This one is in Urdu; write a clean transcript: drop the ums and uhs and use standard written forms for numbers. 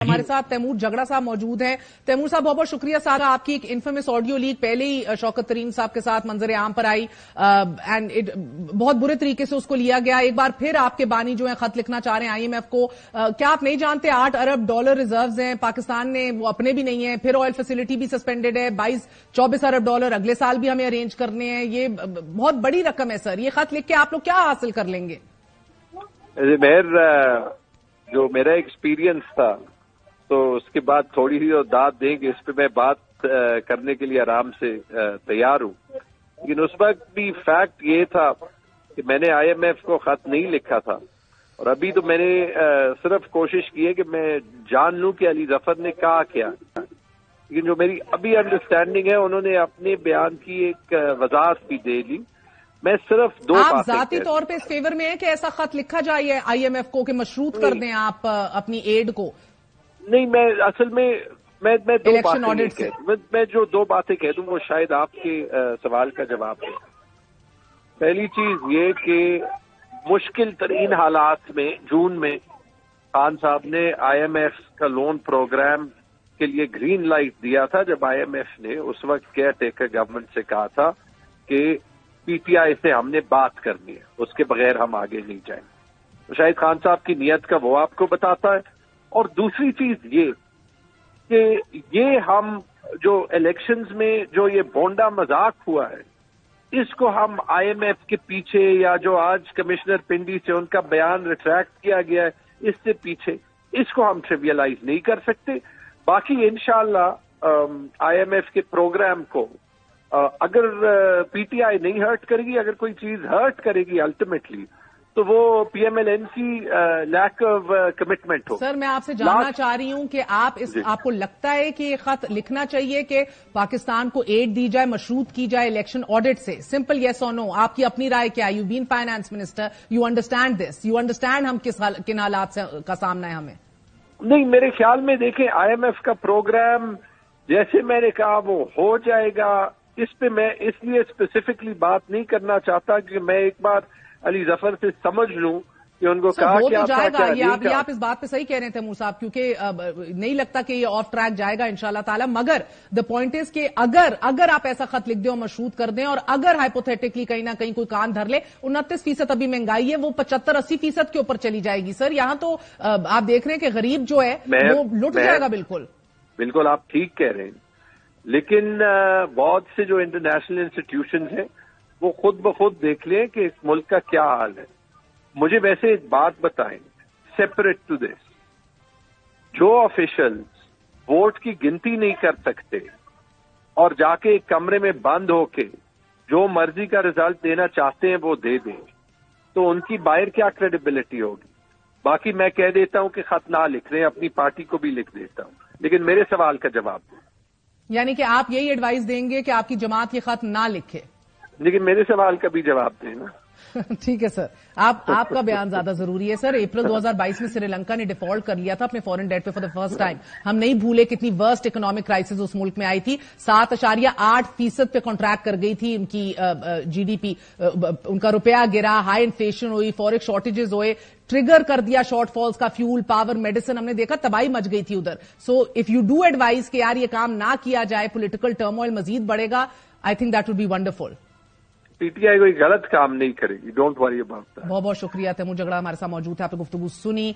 ہمارے ساتھ تیمور جگڑا صاحب موجود ہیں. تیمور صاحب بہت بہت شکریہ. سارا آپ کی ایک انفیمس آڈیو لیک پہلے ہی شوکت ترین صاحب کے ساتھ منظر عام پر آئی اینڈ بہت برے طریقے سے اس کو لیا گیا. ایک بار پھر آپ کے بانی جو ہیں خط لکھنا چاہ رہے ہیں IMF کو. کیا آپ نہیں جانتے $8 ارب ریزروز ہیں پاکستان نے, وہ اپنے بھی نہیں ہیں, پھر آئل فیسلٹی بھی سسپینڈڈ ہے, $22-24 ارب اگلے سال بھی ہمیں ارینج کرنے ہیں. یہ بہت بڑی رقم ہے سر. یہ خط لکھ کے آپ لوگ کیا حاصل کر لیں گے؟ جو میرا ایکسپیرینس تھا تو اس کے بعد تھوڑی سی داد دیں گے, اس پہ میں بات کرنے کے لیے آرام سے تیار ہوں. لیکن اس وقت بھی فیکٹ یہ تھا کہ میں نے IMF کو خط نہیں لکھا تھا, اور ابھی تو میں نے صرف کوشش کی ہے کہ میں جان لوں کہ علی ظفر نے کہا کیا. لیکن جو میری ابھی انڈرسٹینڈنگ ہے, انہوں نے اپنے بیان کی ایک وضاحت بھی دے دی. میں صرف دو باتیں, آپ ذاتی طور پہ اس فیور میں ہیں کہ ایسا خط لکھا جائے IMF کو کہ مشروط کر دیں آپ اپنی ایڈ کو؟ نہیں, میں اصل میں دو باتیں میں جو دو باتیں کہہ دوں وہ شاید آپ کے سوال کا جواب ہے. پہلی چیز یہ کہ مشکل ترین حالات میں جون میں خان صاحب نے IMF کا لون پروگرام کے لیے گرین لائٹ دیا تھا, جب IMF نے اس وقت کیئر ٹیکر گورنمنٹ سے کہا تھا کہ PTI سے ہم نے بات کرنی ہے, اس کے بغیر ہم آگے نہیں جائیں. تو شاید خان صاحب کی نیت کا وہ آپ کو بتاتا ہے. اور دوسری چیز یہ کہ یہ ہم جو الیکشنز میں جو یہ بونڈا مذاق ہوا ہے, اس کو ہم IMF کے پیچھے, یا جو آج کمشنر پنڈی سے ان کا بیان ریٹریکٹ کیا گیا ہے اس سے پیچھے, اس کو ہم ٹریویلائز نہیں کر سکتے. باقی انشاءاللہ IMF کے پروگرام کو اگر PTI نہیں ہرٹ کرے گی, اگر کوئی چیز ہرٹ کرے گی الٹیمیٹلی, تو وہ PMLN کی لیک آف کمٹمنٹ ہو. سر میں آپ سے جاننا چاہ رہی ہوں کہ آپ کو لگتا ہے کہ یہ خط لکھنا چاہیے کہ پاکستان کو ایڈ دی جائے, مشروط کی جائے الیکشن آڈٹ سے؟ سمپل یس اور نو. آپ کی اپنی رائے کیا؟ You been finance minister, you understand this, you understand ہم کن حالات کا سامنا ہے ہمیں؟ نہیں, میرے خیال میں دیکھیں IMF کا پروگرام جیسے میں نے کہا وہ ہو جائے گا. اس پہ میں اس لیے اسپیسیفکلی بات نہیں کرنا چاہتا کہ میں ایک بار علی ظفر سے سمجھ لوں کہ ان کو کہا کیا تھا. یہ آپ اس بات پہ صحیح کہہ رہے تھے تیمور صاحب, کیونکہ نہیں لگتا کہ یہ آف ٹریک جائے گا انشاءاللہ تعالی. مگر دا پوائنٹ از کہ اگر آپ ایسا خط لکھ دیں اور مشروط کر دیں, اور اگر ہائپوتھیٹکلی کہیں نہ کہیں کوئی کان دھر لے, 29% ابھی مہنگائی ہے, وہ 75-80% کے اوپر چلی جائے گی. سر یہاں تو آپ دیکھ رہے ہیں کہ غریب جو ہے وہ لٹ جائے گا. بالکل آپ ٹھیک کہہ رہے ہیں, لیکن بہت سے جو انٹرنیشنل انسٹیٹیوشنز ہیں وہ خود بخود دیکھ لیں کہ اس ملک کا کیا حال ہے. مجھے ویسے ایک بات بتائیں سیپریٹ ٹو دس, جو آفیشلز ووٹ کی گنتی نہیں کر سکتے اور جا کے ایک کمرے میں بند ہو کے جو مرضی کا رزلٹ دینا چاہتے ہیں وہ دے دیں, تو ان کی باہر کیا کریڈیبلٹی ہوگی. باقی میں کہہ دیتا ہوں کہ خط نہ لکھ رہے ہیں, اپنی پارٹی کو بھی لکھ دیتا ہوں, لیکن میرے سوال کا جواب دیں. یعنی کہ آپ یہی ایڈوائز دیں گے کہ آپ کی جماعت یہ خط نہ لکھے؟ لیکن میرے سوال کا بھی جواب دیں نا. ٹھیک ہے سر, آپ کا بیان زیادہ ضروری ہے. سر اپریل 2022 میں سری لنکا نے ڈیفالٹ کر لیا تھا اپنے فورن ڈیٹ پہ فار دا فرسٹ ٹائم. ہم نہیں بھولے کتنی ورسٹ اکنامک کرائسس اس ملک میں آئی تھی. 7.8% پہ کنٹریکٹ کر گئی تھی ان کی GDP, ان کا روپیہ گرا, ہائی انفلیشن ہوئی, فورکس شارٹیجز ہوئے, ٹریگر کر دیا شارٹ فالز کا, فیول, پاور, میڈیسن, ہم نے دیکھا تباہی مچ گئی تھی ادھر. So if you do advise کہ یار یہ کام نہ کیا جائے, پولیٹیکل ٹرموائل مزید بڑھے گا, I think that would be wonderful. PTI کوئی غلط کام نہیں کرے گی, ڈونٹ وری اباؤٹ دیٹ. بہت بہت شکریہ. تیمور جگڑا ہمارے ساتھ موجود ہے, آپ نے گفتگو سنی.